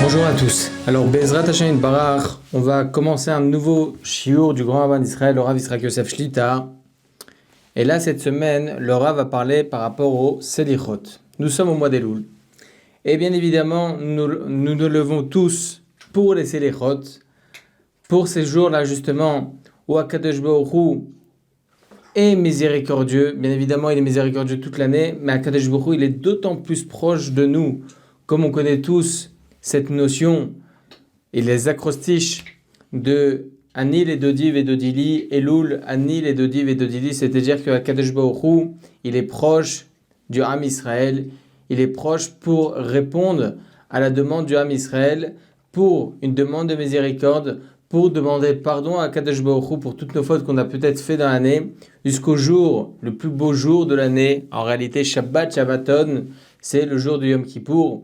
Bonjour à tous. Alors, Bezrat Hashem Barach, on va commencer un nouveau shiur du grand Rabbin d'Israël, le Rav Yitzhak Yosef Shlita. Et là, cette semaine, le Rav va parler par rapport au Selichot. Nous sommes au mois d'Elul. Et bien évidemment, nous nous levons tous pour les Selichot, pour ces jours-là justement où Akadosh Baruch Hu est miséricordieux. Bien évidemment, il est miséricordieux toute l'année, mais Akadosh Baruch Hu, il est d'autant plus proche de nous, comme on connaît tous cette notion et les acrostiches de Anil et Dodiv et Dodili, Elul, Anil et Dodiv et Dodili, c'est-à-dire que Akadosh Baruch Hu, il est proche du Ham Israël, il est proche pour répondre à la demande du Ham Israël, pour une demande de miséricorde, pour demander pardon à Akadosh Baruch Hu pour toutes nos fautes qu'on a peut-être fait dans l'année, jusqu'au jour, le plus beau jour de l'année, en réalité Shabbat, Shabbaton, c'est le jour du Yom Kippour,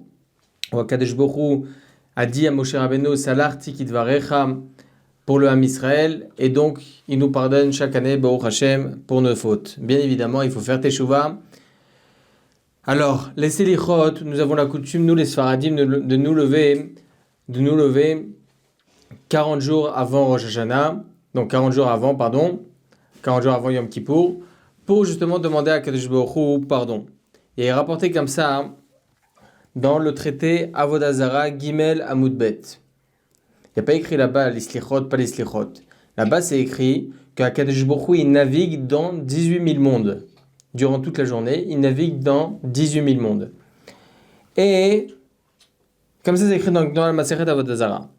où Akadosh Baruch Hu a dit à Moshe Rabbeinu Salarti Kidvarecha pour le Ham Israël, et donc il nous pardonne chaque année Baruch Hashem pour nos fautes. Bien évidemment, il faut faire Teshuvah. Alors, les Selichot, nous avons la coutume, nous les Sfaradim, de nous lever 40 jours avant Rosh Hashanah, donc 40 jours avant Yom Kippour, pour justement demander à Akadosh Baruch Hu pardon. Et il est rapporté comme ça dans le traité Avodah Zara Gimel Amoudbet. Il n'y a pas écrit là-bas les Slichot, pas les Slichot. Là-bas, c'est écrit qu'Akadosh Baruch Hu, il navigue dans 18 000 mondes. Durant toute la journée, il navigue dans 18 000 mondes. Et, comme ça, c'est écrit dans la Masechet Avodah Zara.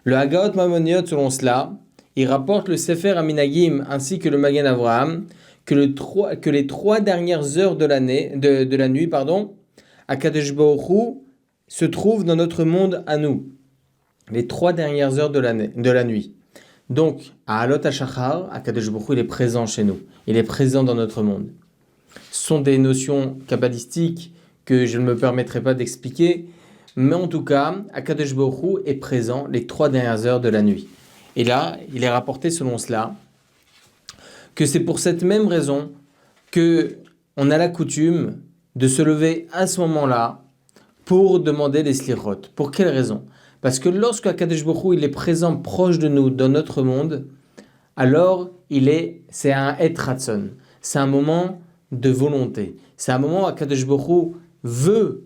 Le Hagaot Mamoniot, selon cela, il rapporte le Sefer Aminagim ainsi que le Magen Avraham que les 3 dernières heures de la nuit, Akadosh Baruch Hu se trouve dans notre monde à nous. Les 3 dernières heures de la nuit. Donc, à Alot HaShachar, Akadosh Baruch Hu, il est présent chez nous. Il est présent dans notre monde. Ce sont des notions kabbalistiques que je ne me permettrai pas d'expliquer, mais en tout cas, Akadosh Baruch Hu est présent les 3 dernières heures de la nuit. Et là, il est rapporté selon cela que c'est pour cette même raison que on a la coutume de se lever à ce moment-là pour demander les Slichot. Pour quelle raison ? Parce que lorsque Akadosh Baruch Hu, il est présent proche de nous dans notre monde, alors c'est un Et Ratson. C'est un moment de volonté. C'est un moment où Akadosh Baruch Hu veut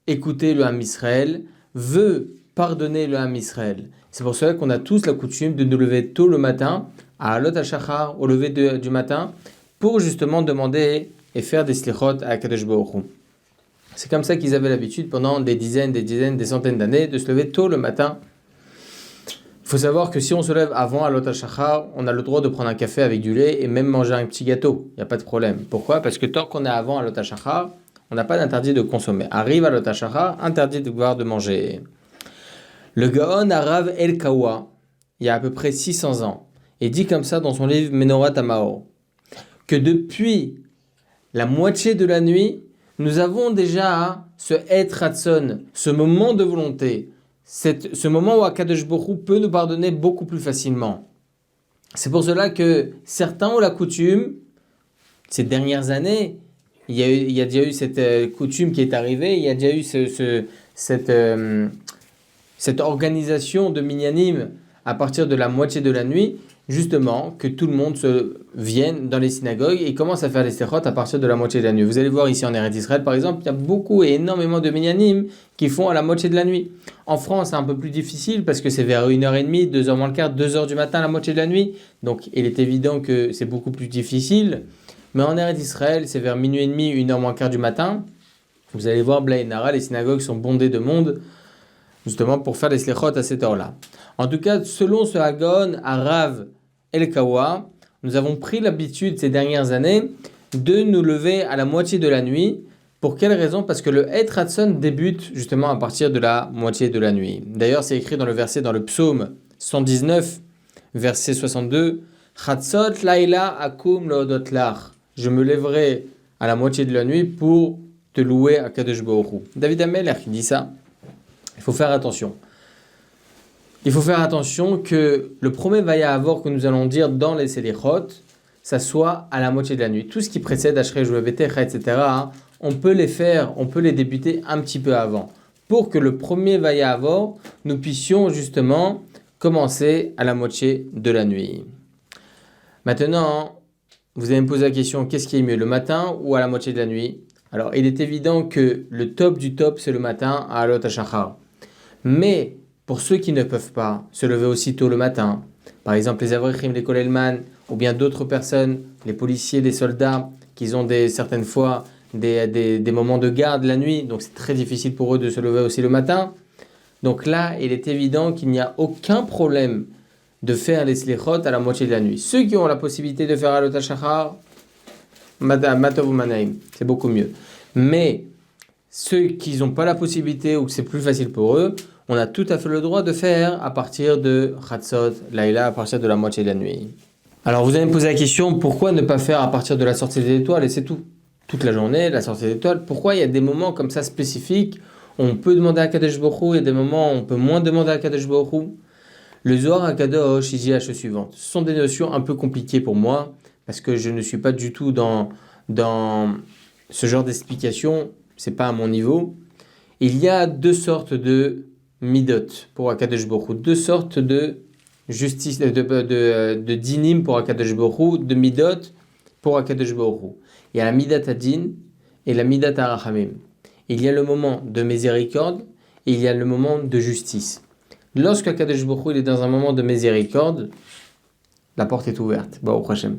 écouter le Ham Israël, veut pardonner le Ham Israël. C'est pour cela qu'on a tous la coutume de nous lever tôt le matin, à Alot HaShachar, au lever du matin, pour justement demander et faire des slichot à Akadosh Baruch Hu. C'est comme ça qu'ils avaient l'habitude pendant des dizaines, des centaines d'années de se lever tôt le matin. Il faut savoir que si on se lève avant Alot HaShachar, on a le droit de prendre un café avec du lait et même manger un petit gâteau. Il n'y a pas de problème. Pourquoi ? Parce que tant qu'on est avant Alot HaShachar, on n'a pas d'interdit de consommer. Arrive Alot HaShachar, interdit de manger. Le Gaon Arav El Kawa, il y a à peu près 600 ans, et dit comme ça dans son livre Menorat Amaor, que depuis la moitié de la nuit, nous avons déjà ce Et Ratson, ce moment de volonté, ce moment où Akadosh Baruch Hu peut nous pardonner beaucoup plus facilement. C'est pour cela que certains ont la coutume, ces dernières années, il y a déjà eu cette coutume qui est arrivée, il y a déjà eu cette organisation de minyanim à partir de la moitié de la nuit, justement, que tout le monde vienne dans les synagogues et commence à faire les slichot à partir de la moitié de la nuit. Vous allez voir ici en Eretz Israël, par exemple, il y a beaucoup et énormément de minyanim qui font à la moitié de la nuit. En France, c'est un peu plus difficile parce que c'est vers 1h30, 2h moins le quart, 2h du matin à la moitié de la nuit. Donc, il est évident que c'est beaucoup plus difficile. Mais en Eretz Israël, c'est vers minuit et demi, 1h moins le quart du matin. Vous allez voir, Blaï Nara, les synagogues sont bondées de monde, justement pour faire les slichot à cette heure-là. En tout cas, selon ce Hagon Arav El Kawa, nous avons pris l'habitude ces dernières années de nous lever à la moitié de la nuit. Pour quelle raison ? Parce que le Et Ratson débute justement à partir de la moitié de la nuit. D'ailleurs, c'est écrit dans le psaume 119, verset 62, Chatzot laila akum loodot lach. Je me lèverai à la moitié de la nuit pour te louer à Kadosh Baruch Hu. David Amelech dit ça. Il faut faire attention. Il faut faire attention que le premier Vaya Avor que nous allons dire dans les Selichot, ça soit à la moitié de la nuit. Tout ce qui précède Ashrei Jouavetecha, etc., on peut les faire, on peut les débuter un petit peu avant. Pour que le premier Vayavor, nous puissions justement commencer à la moitié de la nuit. Maintenant, vous allez me poser la question, qu'est-ce qui est mieux, le matin ou à la moitié de la nuit? Alors, il est évident que le top du top, c'est le matin à Alot HaShachar. Mais, pour ceux qui ne peuvent pas se lever aussitôt le matin, par exemple les Avrichim, les Kolelman, ou bien d'autres personnes, les policiers, les soldats, qui ont certaines fois des moments de garde la nuit, donc c'est très difficile pour eux de se lever aussi le matin. Donc là, il est évident qu'il n'y a aucun problème de faire les slichot à la moitié de la nuit. Ceux qui ont la possibilité de faire Alot HaShachar, Matov ou Manaim, c'est beaucoup mieux. Mais ceux qui n'ont pas la possibilité ou que c'est plus facile pour eux, on a tout à fait le droit de faire à partir de Chatzot, Laïla, à partir de la moitié de la nuit. Alors vous allez me poser la question, pourquoi ne pas faire à partir de la sortie des étoiles? Et c'est tout. Toute la journée, la sortie des étoiles. Pourquoi il y a des moments comme ça spécifiques où on peut demander à Kadosh Baruch Hu, et des moments où on peut moins demander à Kadosh Baruch Hu? Le Zohar HaKadosh, il dit la chose suivante. Ce sont des notions un peu compliquées pour moi, parce que je ne suis pas du tout dans ce genre d'explication, c'est pas à mon niveau. Il y a deux sortes de midot pour Akadosh Baruch Hu, deux sortes de justice, de dinim pour Akadosh Baruch Hu, de midot pour Akadosh Baruch Hu. Il y a la midat adin et la midat arachamim. Il y a le moment de miséricorde et il y a le moment de justice. Lorsque Akadosh Baruch Hu il est dans un moment de miséricorde, la porte est ouverte. Baruch Hashem.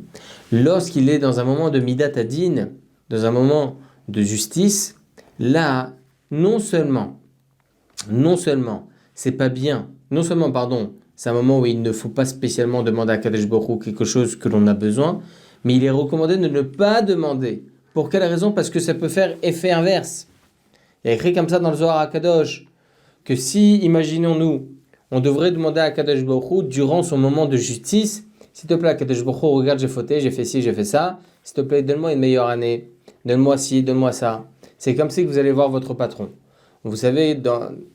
Lorsqu'il est dans un moment de midat adin, dans un moment de justice, là, non seulement, c'est pas bien, c'est un moment où il ne faut pas spécialement demander à Kadesh Baruch Hu quelque chose que l'on a besoin, mais il est recommandé de ne pas demander. Pour quelle raison? Parce que ça peut faire effet inverse. Il y a écrit comme ça dans le Zohar HaKadosh, que si, imaginons-nous, on devrait demander à Kadesh Baruch Hu durant son moment de justice, s'il te plaît, Kadesh Baruch Hu, regarde, j'ai fauté, j'ai fait ci, j'ai fait ça, s'il te plaît, donne-moi une meilleure année, donne-moi ci, donne-moi ça. C'est comme ça que vous allez voir votre patron. Vous savez,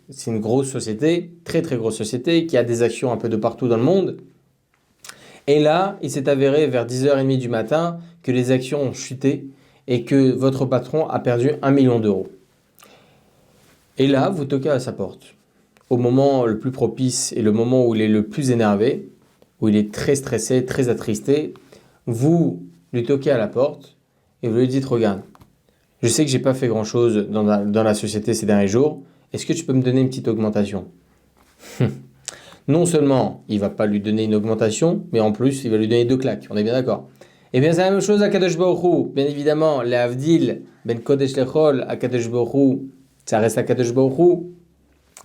c'est une grosse société, très très grosse société, qui a des actions un peu de partout dans le monde. Et là, il s'est avéré vers 10h30 du matin que les actions ont chuté et que votre patron a perdu 1 million d'euros. Et là, vous toquez à sa porte. Au moment le plus propice et le moment où il est le plus énervé, où il est très stressé, très attristé, vous lui toquez à la porte et vous lui dites, regarde, je sais que j'ai pas fait grand chose dans la société ces derniers jours, est-ce que tu peux me donner une petite augmentation? Non seulement il va pas lui donner une augmentation, mais en plus il va lui donner 2 claques, on est bien d'accord. Et bien c'est la même chose à Kadosh Baruch Hu, bien évidemment, les Avdil, Ben Kodesh Lechol, à Kadosh Baruch Hu, ça reste à Kadosh Baruch Hu.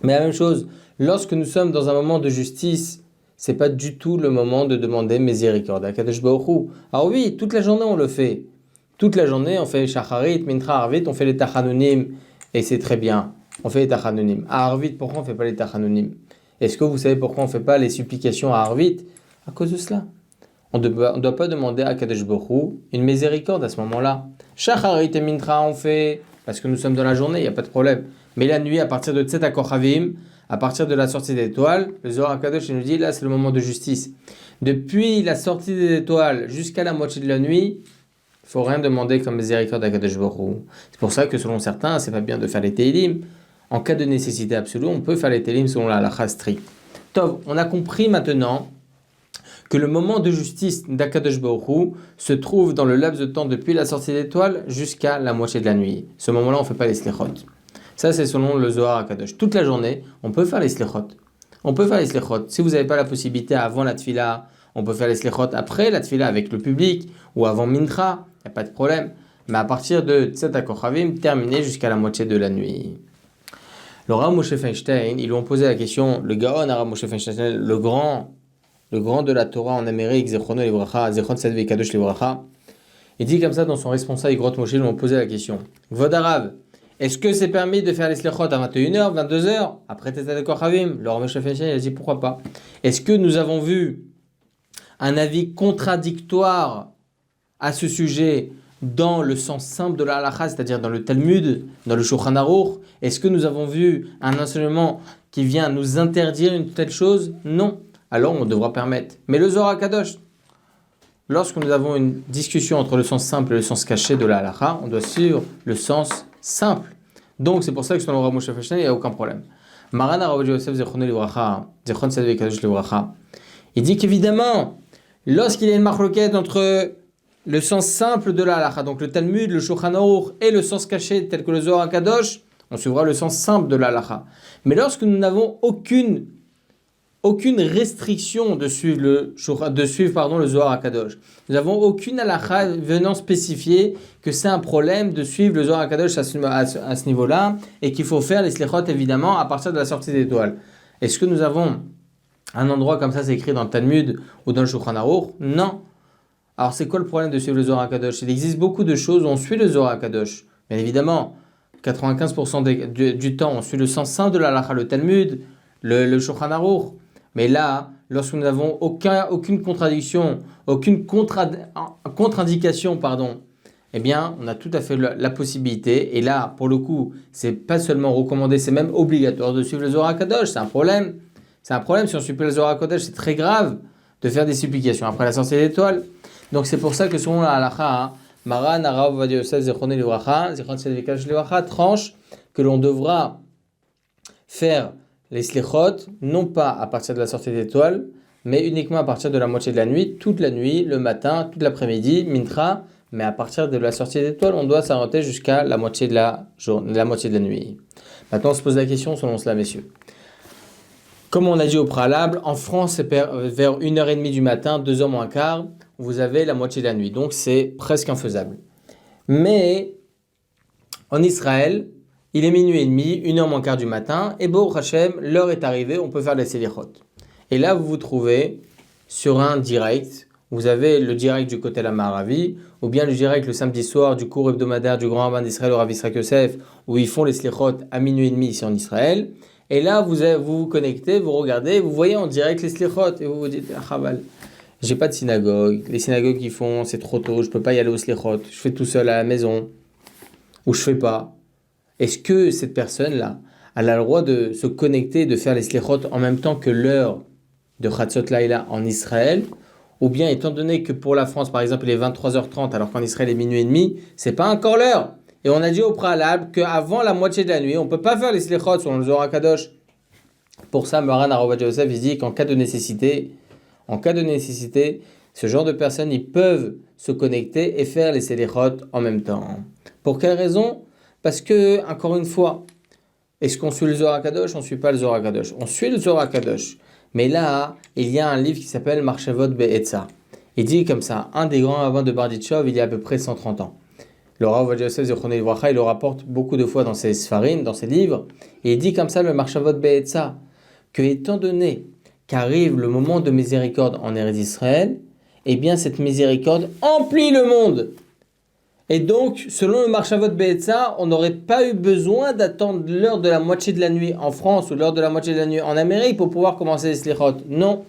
Mais la même chose, lorsque nous sommes dans un moment de justice, c'est pas du tout le moment de demander miséricorde à Kadosh Baruch Hu. Alors oui, toute la journée on le fait. Toute la journée on fait Shacharit, Mincha, Arvit, on fait les Tachanunim, et c'est très bien. On fait les Tachanunim. À Arvit, pourquoi on fait pas les Tachanunim? Est-ce que vous savez pourquoi on fait pas les supplications à Arvit? À cause de cela. On ne doit pas demander à Kadosh Baruch Hu une miséricorde à ce moment-là. Shacharit et Mincha on fait, parce que nous sommes dans la journée, il n'y a pas de problème. Mais la nuit, à partir de Tzet HaKochavim, à partir de la sortie des étoiles, le Zohar HaKadosh nous dit, là c'est le moment de justice. Depuis la sortie des étoiles jusqu'à la moitié de la nuit, il ne faut rien demander comme miséricorde à Kadosh Baruch Hu. C'est pour ça que selon certains, c'est pas bien de faire les Teilim. En cas de nécessité absolue, on peut faire les Teilim selon la halakha stricte. Tov, on a compris maintenant que le moment de justice d'Akadosh Baruch Hu se trouve dans le laps de temps depuis la sortie des étoiles jusqu'à la moitié de la nuit. Ce moment-là, on ne fait pas les slichot. Ça, c'est selon le Zohar HaKadosh. Toute la journée, on peut faire les slichot. On peut faire les slichot. Si vous n'avez pas la possibilité avant la tfila, on peut faire les slichot après la tfila avec le public ou avant mincha, il n'y a pas de problème. Mais à partir de Tzet HaKochavim, terminé jusqu'à la moitié de la nuit. Le Rav Moshe Feinstein, ils lui ont posé la question, le Gaon Rav Moshe Feinstein, le grand de la Torah en Amérique, Zechrono Livracha, Zechron Sadve Kadosh Livracha, il dit comme ça dans son responsable, Igrot Moshe, ils lui ont posé la question. Vodarav, est-ce que c'est permis de faire les slichot à 21h, 22h, après Tzet HaKochavim? Le Rav Moshe Feinstein, il a dit pourquoi pas. Est-ce que nous avons vu un avis contradictoire à ce sujet dans le sens simple de la halakha, c'est-à-dire dans le Talmud, dans le Shulchan Aruch? Est-ce que nous avons vu un enseignement qui vient nous interdire une telle chose? Non. Alors on devra permettre. Mais le Zohar HaKadosh, lorsque nous avons une discussion entre le sens simple et le sens caché de la halakha, on doit suivre le sens simple. Donc c'est pour ça que selon Rav Moshe Feinstein, il n'y a aucun problème. Maran Rav Yosef Zechron Livracha, Zechron Tzaddik Kadosh Livracha, il dit qu'évidemment, lorsqu'il y a une marloquette entre le sens simple de la halakha, donc le Talmud, le Shulchan Aruch et le sens caché tel que le Zohar HaKadosh, on suivra le sens simple de la halakha. Mais lorsque nous n'avons aucune restriction de suivre le Zohar HaKadosh, nous n'avons aucune halakha venant spécifier que c'est un problème de suivre le Zohar HaKadosh à ce niveau-là et qu'il faut faire les slichot évidemment à partir de la sortie des étoiles. Est-ce que nous avons un endroit comme ça, c'est écrit dans le Talmud ou dans le Shulchan Aruch? Non. Alors c'est quoi le problème de suivre le Zohar HaKadosh? Il existe beaucoup de choses où on suit le Zohar HaKadosh. Bien évidemment, 95% du temps, on suit le sens saint de la halakha, le Talmud, le Shulchan Aruch. Mais là, lorsque nous n'avons aucune contradiction, aucune contre-indication, eh bien, on a tout à fait la possibilité. Et là, pour le coup, c'est pas seulement recommandé, c'est même obligatoire de suivre le Zohar HaKadosh. C'est un problème. C'est un problème. Si on suit le Zohar HaKadosh, c'est très grave de faire des supplications après la sortie des étoiles. Donc c'est pour ça que selon la halakha, Maran Rav Ovadia Yosef Zechron Livracha, Zechron Tzaddik Kadosh Livracha, tranche que l'on devra faire les slichot, non pas à partir de la sortie des étoiles, mais uniquement à partir de la moitié de la nuit, toute la nuit, le matin, toute l'après-midi, mintra, mais à partir de la sortie des étoiles, on doit s'arrêter jusqu'à la moitié de la nuit. Maintenant, on se pose la question selon cela, messieurs. Comme on a dit au préalable, en France, c'est vers 1h30 du matin, 2h moins quart, vous avez la moitié de la nuit. Donc, c'est presque infaisable. Mais, en Israël, il est minuit et demi, 1h moins quart du matin, et Baruch Hashem, l'heure est arrivée, on peut faire les selichot. Et là, vous vous trouvez sur un direct. Vous avez le direct du côté de la Maravi, ou bien le direct le samedi soir du cours hebdomadaire du Grand Rabbin d'Israël, au Rav Yitzhak Yosef, où ils font les selichot à minuit et demi ici en Israël. Et là, vous vous connectez, vous regardez, vous voyez en direct les slichot, et vous vous dites, ah, Chaval, j'ai pas de synagogue, les synagogues qu'ils font, c'est trop tôt, je peux pas y aller aux slichot, je fais tout seul à la maison, ou je fais pas. Est-ce que cette personne-là, elle a le droit de se connecter, de faire les slichot en même temps que l'heure de Chatzot Laïla en Israël, ou bien étant donné que pour la France, par exemple, il est 23h30, alors qu'en Israël il est minuit et demi, c'est pas encore l'heure. Et on a dit au préalable qu'avant la moitié de la nuit, on ne peut pas faire les slichot selon le Zohar HaKadosh. Pour ça, Maran Rav Ovadia Yosef, il dit qu'en cas de nécessité, ce genre de personnes, ils peuvent se connecter et faire les slichot en même temps. Pour quelle raison? Parce que, encore une fois, est-ce qu'on suit le Zohar HaKadosh? On ne suit pas le Zohar HaKadosh. On suit le Zohar HaKadosh. Mais là, il y a un livre qui s'appelle Marchavot Be'etza. Il dit comme ça, un des grands rabbins de Barditchov, il y a à peu près 130 ans. Le Rav Ovadia Yosef Zechron Livracha, il le rapporte beaucoup de fois dans ses sfarim, dans ses livres, et il dit comme ça le Marchavot Be'etza, que étant donné qu'arrive le moment de miséricorde en Eretz Israël, eh bien cette miséricorde emplit le monde. Et donc, selon le Marchavot Be'etza, on n'aurait pas eu besoin d'attendre l'heure de la moitié de la nuit en France ou l'heure de la moitié de la nuit en Amérique pour pouvoir commencer les slichot. Non.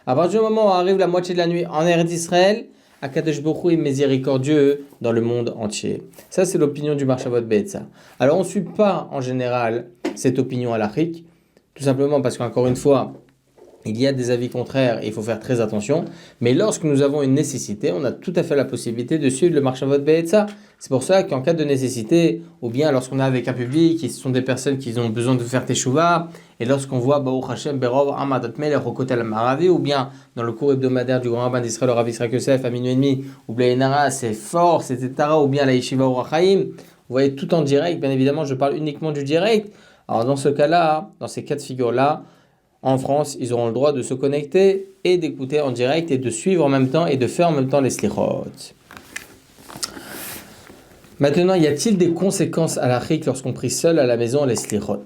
À partir du moment où arrive la moitié de la nuit en Eretz Israël, Akadosh Baruch Hu est miséricordieux dans le monde entier. Ça, c'est l'opinion du Marchavot Be'etza. Alors, on ne suit pas en général cette opinion halachique, tout simplement parce qu'encore une fois, il y a des avis contraires et il faut faire très attention. Mais lorsque nous avons une nécessité, on a tout à fait la possibilité de suivre le Marchavot Be'etza. C'est pour ça qu'en cas de nécessité, ou bien lorsqu'on est avec un public, qui sont des personnes qui ont besoin de faire teshuva, et lorsqu'on voit Baruch Hashem Berov Amadat Melech au côté de la Maravi, ou bien dans le cours hebdomadaire du Grand Rabbin d'Israël, au Rav Yitzhak Yosef, à minuit et demi, ou Blainara, c'est fort, c'est Tara, ou bien la Yeshiva Or HaChaim, vous voyez tout en direct. Bien évidemment, je parle uniquement du direct. Alors dans ce cas-là, dans ces cas de figure-là, en France, ils auront le droit de se connecter et d'écouter en direct et de suivre en même temps et de faire en même temps les slichot. Maintenant, y a-t-il des conséquences halachiques lorsqu'on prie seul à la maison les slichot?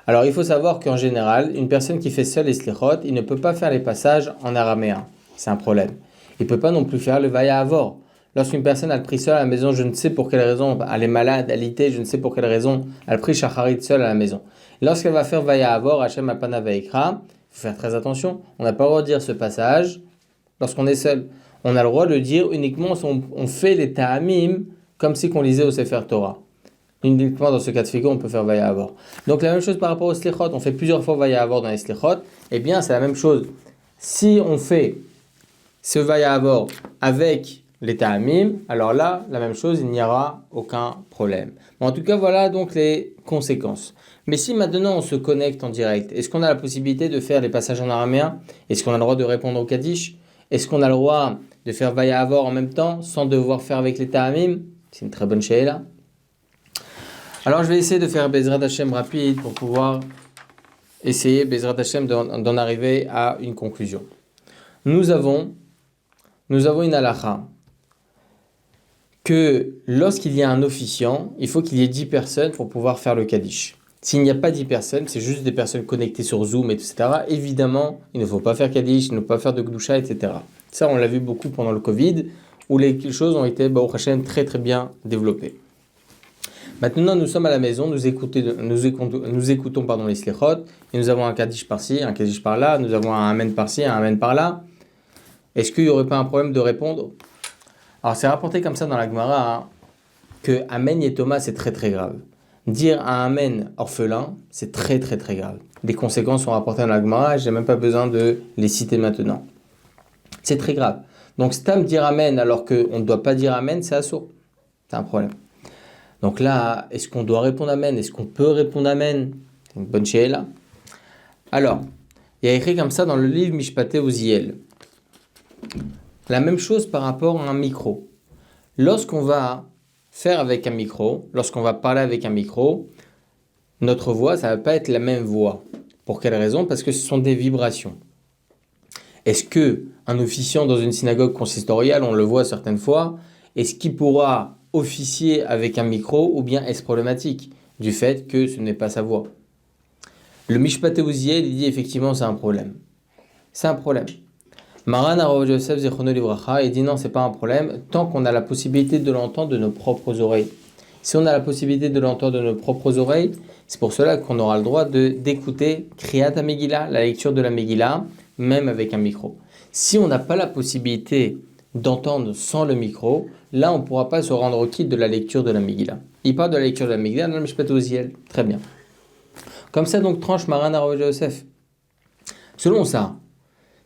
Alors, il faut savoir qu'en général, une personne qui fait seule les slichot, il ne peut pas faire les passages en araméen. C'est un problème. Il ne peut pas non plus faire le vaya avor. Lorsqu'une personne a pris seule à la maison, je ne sais pour quelle raison, elle est malade, elle était, je ne sais pour quelle raison, elle prie shacharit seule à la maison. Lorsqu'elle va faire vaya avor, Hashem apana vaikra, il faut faire très attention. On n'a pas le droit de dire ce passage lorsqu'on est seul. On a le droit de le dire uniquement si on fait les ta'amim comme si qu'on lisait au Sefer Torah. Uniquement dans ce cas de figure, on peut faire vaya avor. Donc la même chose par rapport aux slichot, on fait plusieurs fois vaya avor dans les slichot. Eh bien, c'est la même chose. Si on fait ce vayavor avec les ta'amim, alors là, la même chose, il n'y aura aucun problème. Bon, en tout cas, voilà donc les conséquences. Mais si maintenant on se connecte en direct, est-ce qu'on a la possibilité de faire les passages en araméen? Est-ce qu'on a le droit de répondre au Kaddish? Est-ce qu'on a le droit de faire vayavor en même temps sans devoir faire avec les ta'amim? C'est une très bonne she'ela. Alors je vais essayer de faire Bezrat Hashem rapide pour pouvoir essayer Bezrat Hashem d'en arriver à une conclusion. Nous avons une halakha que lorsqu'il y a un officiant, il faut qu'il y ait 10 personnes pour pouvoir faire le Kaddish. S'il n'y a pas 10 personnes, c'est juste des personnes connectées sur Zoom, etc. Évidemment, il ne faut pas faire Kaddish, il ne faut pas faire de Gdusha, etc. Ça, on l'a vu beaucoup pendant le Covid, où les choses ont été, Baruch Hashem, très très bien développées. Maintenant, nous sommes à la maison, nous écoutons les slichot, et nous avons un Kaddish par-ci, un Kaddish par-là, nous avons un Amen par-ci, un Amen par-là. Est-ce qu'il n'y aurait pas un problème de répondre? Alors, c'est rapporté comme ça dans la Gemara que Amen et Thomas, c'est très très grave. Dire un Amen orphelin, c'est très très très grave. Les conséquences sont rapportées dans la Gemara, je n'ai même pas besoin de les citer maintenant. C'est très grave. Donc, stam dire Amen alors qu'on ne doit pas dire Amen, c'est assaut. C'est un problème. Donc là, est-ce qu'on doit répondre Amen? Est-ce qu'on peut répondre Amen? C'est une bonne she'ela. Alors, il y a écrit comme ça dans le livre Mishpatei Uziel. La même chose par rapport à un micro. Lorsqu'on va faire avec un micro, lorsqu'on va parler avec un micro, notre voix, ça ne va pas être la même voix. Pour quelle raison? Parce que ce sont des vibrations. Est-ce qu'un officiant dans une synagogue consistoriale, on le voit certaines fois, est-ce qu'il pourra officier avec un micro ou bien est-ce problématique du fait que ce n'est pas sa voix? Le Mishpatei Uziel, il dit effectivement c'est un problème. C'est un problème. Maran Arav Yosef Zichrono Livracha, il dit non, c'est pas un problème tant qu'on a la possibilité de l'entendre de nos propres oreilles. Si on a la possibilité de l'entendre de nos propres oreilles, c'est pour cela qu'on aura le droit d'écouter Kriyat HaMegillah, la lecture de la Megillah, même avec un micro. Si on n'a pas la possibilité d'entendre sans le micro, là on ne pourra pas se rendre quitte de la lecture de la Megillah. Il parle de la lecture de la Megillah dans le Mishpatei Uziel. Très bien. Comme ça donc tranche Maran Arav Yosef. Selon ça,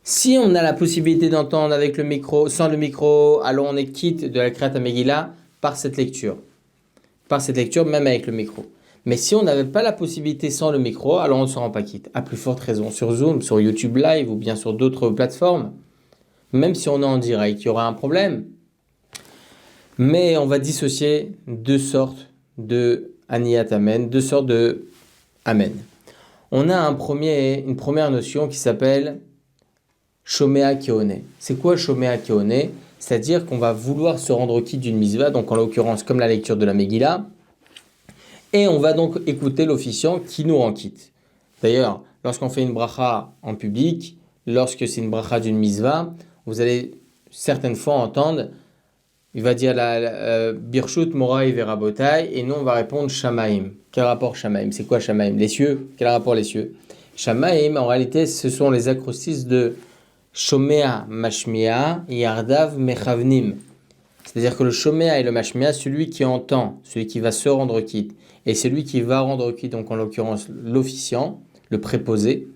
si on a la possibilité d'entendre avec le micro, sans le micro, alors on est quitte de la Kriyat HaMegillah par cette lecture. Par cette lecture, même avec le micro. Mais si on n'avait pas la possibilité sans le micro, alors on ne se rend pas quitte. À plus forte raison, sur Zoom, sur YouTube Live ou bien sur d'autres plateformes, même si on est en direct, il y aura un problème. Mais on va dissocier deux sortes de Aniyat Amen, deux sortes de Amen. On a une première notion qui s'appelle Shomea Keone. C'est quoi Shomea Keone? C'est-à-dire qu'on va vouloir se rendre quitte d'une mitzvah, donc en l'occurrence comme la lecture de la Megillah, et on va donc écouter l'officiant qui nous rend quitte. D'ailleurs, lorsqu'on fait une bracha en public, lorsque c'est une bracha d'une mitzvah, vous allez certaines fois entendre, il va dire la Birshut Morai Verabotai, et nous on va répondre Shamaim. Quel rapport Shamaim? C'est quoi Shamaim? Les cieux. Quel rapport les cieux? Shamaim, en réalité, ce sont les acrostices de Shomea Mashmia Yardav Mechavnim. C'est-à-dire que le Shomea et le Mashmia, celui qui entend, celui qui va se rendre quitte, et celui qui va rendre quitte, donc en l'occurrence l'officiant, le préposé,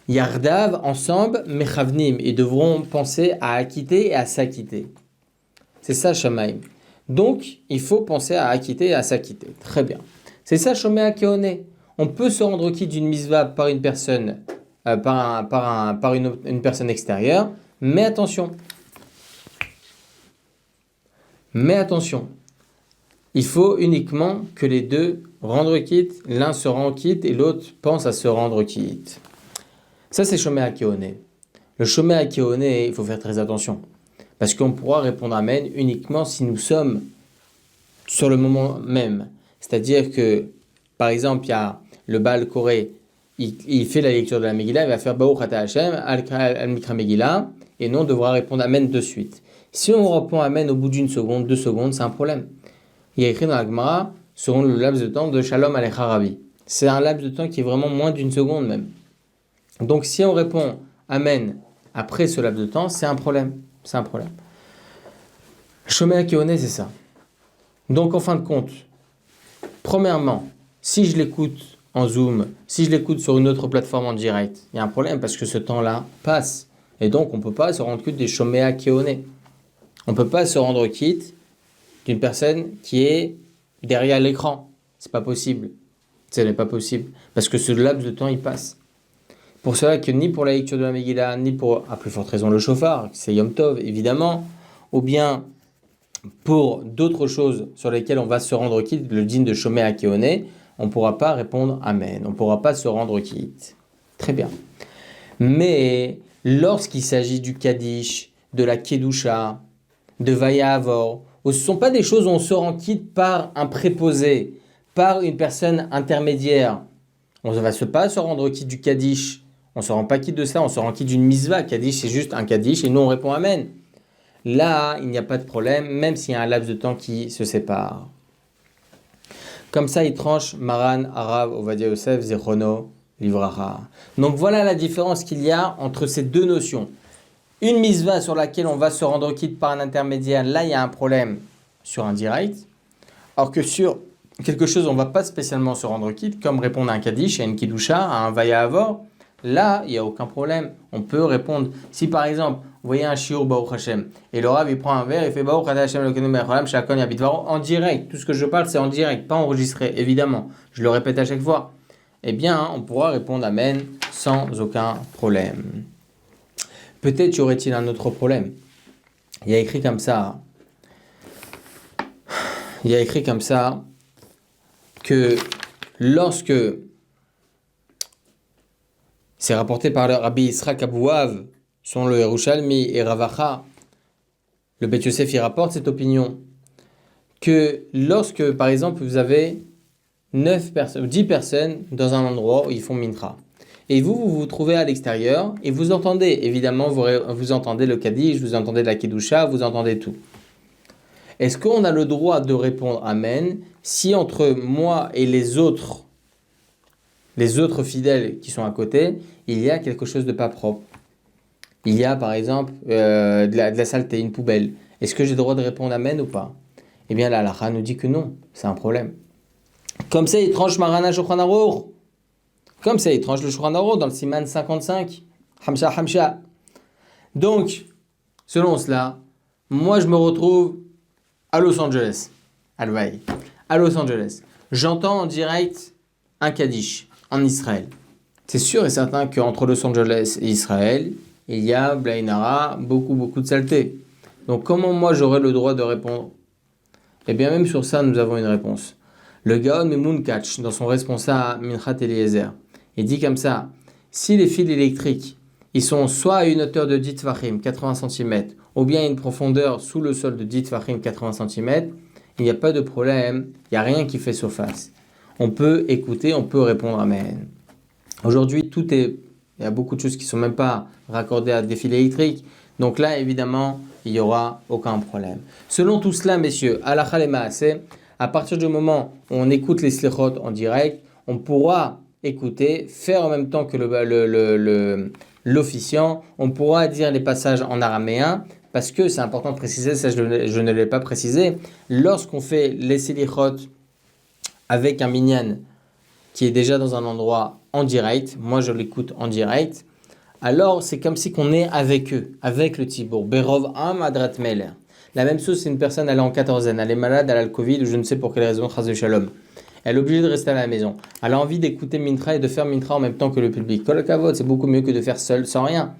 Yardav, ensemble, Mechavnim, ils devront penser à acquitter et à s'acquitter. C'est ça Shamaim. Donc, il faut penser à acquitter et à s'acquitter. Très bien. C'est ça Shomea Keone. On peut se rendre quitte d'une mitzvah par une personne, par une personne extérieure, mais attention. Mais attention. Il faut uniquement que les deux rendent quitte, l'un se rend quitte et l'autre pense à se rendre quitte. Ça, c'est Shomea Keone. Le Shomea Keone, il faut faire très attention. Parce qu'on pourra répondre Amen uniquement si nous sommes sur le moment même. C'est-à-dire que, par exemple, il y a le Baal Koré, il fait la lecture de la Megillah, il va faire Baruch Ata Hashem, Al-Mikra Megillah, et nous on devra répondre Amen de suite. Si on répond Amen au bout d'une seconde, 2 secondes, c'est un problème. Il y a écrit dans la Gemara, selon le laps de temps de Shalom Alecha Rabbi. C'est un laps de temps qui est vraiment moins d'une seconde même. Donc si on répond Amen après ce laps de temps, c'est un problème. C'est un problème. Shomea Keone, c'est ça. Donc en fin de compte, premièrement, si je l'écoute en Zoom, si je l'écoute sur une autre plateforme en direct, il y a un problème parce que ce temps-là passe. Et donc, on ne peut pas se rendre quitte des Shoméa Keoné. On ne peut pas se rendre quitte d'une personne qui est derrière l'écran. C'est pas possible. Ce n'est pas possible. Parce que ce laps de temps, il passe. Pour cela que ni pour la lecture de la Megillah, ni pour, à plus forte raison, le shofar, c'est Yom Tov, évidemment, ou bien pour d'autres choses sur lesquelles on va se rendre quitte, le dîn de Shoméa Keoné, on ne pourra pas répondre Amen. On ne pourra pas se rendre quitte. Très bien. Mais lorsqu'il s'agit du Kaddish, de la Kedusha, de Vaya Avor, ce ne sont pas des choses où on se rend quitte par un préposé, par une personne intermédiaire. On ne va pas se rendre quitte du Kaddish. On ne se rend pas quitte de ça, on se rend quitte d'une misva. Kaddish, c'est juste un Kaddish et nous on répond Amen. Là, il n'y a pas de problème, même s'il y a un laps de temps qui se sépare. Comme ça, il tranche Maran, Arav, Ovadia Yosef, Zerono, Livraha. Donc voilà la différence qu'il y a entre ces deux notions. Une misva sur laquelle on va se rendre quitte par un intermédiaire, là il y a un problème sur un direct. Alors que sur quelque chose on ne va pas spécialement se rendre quitte, comme répondre à un Kaddish, à une Kidusha, à un Vaya Avor, là il n'y a aucun problème. On peut répondre. Si par exemple, vous voyez un shiur Baruch Hashem, et le Rav il prend un verre et fait Baruch Hashem Elokeinu melech haolam shehakol nהיה bidvaro en direct. Tout ce que je parle c'est en direct, pas enregistré, évidemment. Je le répète à chaque fois. Eh bien, on pourra répondre Amen sans aucun problème. Peut-être y aurait-il un autre problème. Il y a écrit comme ça. Il y a écrit comme ça que lorsque c'est rapporté par le Rabbi Yitzhak Abouav, selon le Yerushalmi et Ravacha, le Beth Yosef y rapporte cette opinion que lorsque, par exemple, vous avez 9 personnes, 10 personnes dans un endroit où ils font mincha, et vous trouvez à l'extérieur et vous entendez, évidemment, vous entendez le Kaddish, vous entendez la Kedusha, vous entendez tout. Est-ce qu'on a le droit de répondre Amen si entre moi et les autres fidèles qui sont à côté, il y a quelque chose de pas propre? Il y a par exemple de la saleté, une poubelle. Est-ce que j'ai le droit de répondre Amen ou pas? Eh bien la halakha nous dit que non, c'est un problème. Comme ça, il tranche Marana Shulchan Aruch. Comme ça, il tranche le Shulchan Aruch dans le Siman 55. Hamsha, Hamsha. Donc, selon cela, moi je me retrouve à Los Angeles. À Los Angeles. J'entends en direct un Kaddish en Israël. C'est sûr et certain qu'entre Los Angeles et Israël, il y a Blainara, beaucoup de saleté. Donc comment moi j'aurais le droit de répondre? Eh bien même sur ça, nous avons une réponse. Le Gaon Memoun Kach, dans son responsable Minchat Eliezer, il dit comme ça, si les fils électriques, ils sont soit à une hauteur de 10 Tvachim, 80 cm, ou bien à une profondeur sous le sol de 10 Tvachim, 80 cm, il n'y a pas de problème, il n'y a rien qui fait surface. On peut écouter, on peut répondre Amen. Aujourd'hui, il y a beaucoup de choses qui ne sont même pas raccordées à des fils électriques. Donc là, évidemment, il n'y aura aucun problème. Selon tout cela, messieurs, halakha le maaseh, à partir du moment où on écoute les slichot en direct, on pourra écouter, faire en même temps que l'officiant, on pourra dire les passages en araméen, parce que c'est important de préciser, ça je ne l'ai pas précisé, lorsqu'on fait les slichot avec un minyan qui est déjà dans un endroit en direct, moi je l'écoute en direct, alors c'est comme si qu'on est avec eux, avec le Tibour. Berov Am Adrat Meler. La même chose, c'est une personne, elle est en quatorzaine, elle est malade, elle a le Covid, ou je ne sais pour quelle raison, Chas de Shalom. Elle est obligée de rester à la maison. Elle a envie d'écouter Mintra et de faire Mintra en même temps que le public. Kol Kavod, c'est beaucoup mieux que de faire seul, sans rien.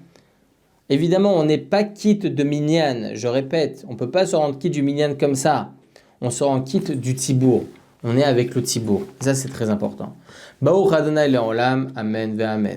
Évidemment, on n'est pas quitte de Minyan, je répète, on ne peut pas se rendre quitte du Minyan comme ça. On se rend quitte du Tibour. On est avec le Tibour. Ça, c'est très important. Baruch Adonai Le'olam, Amen ve Amen.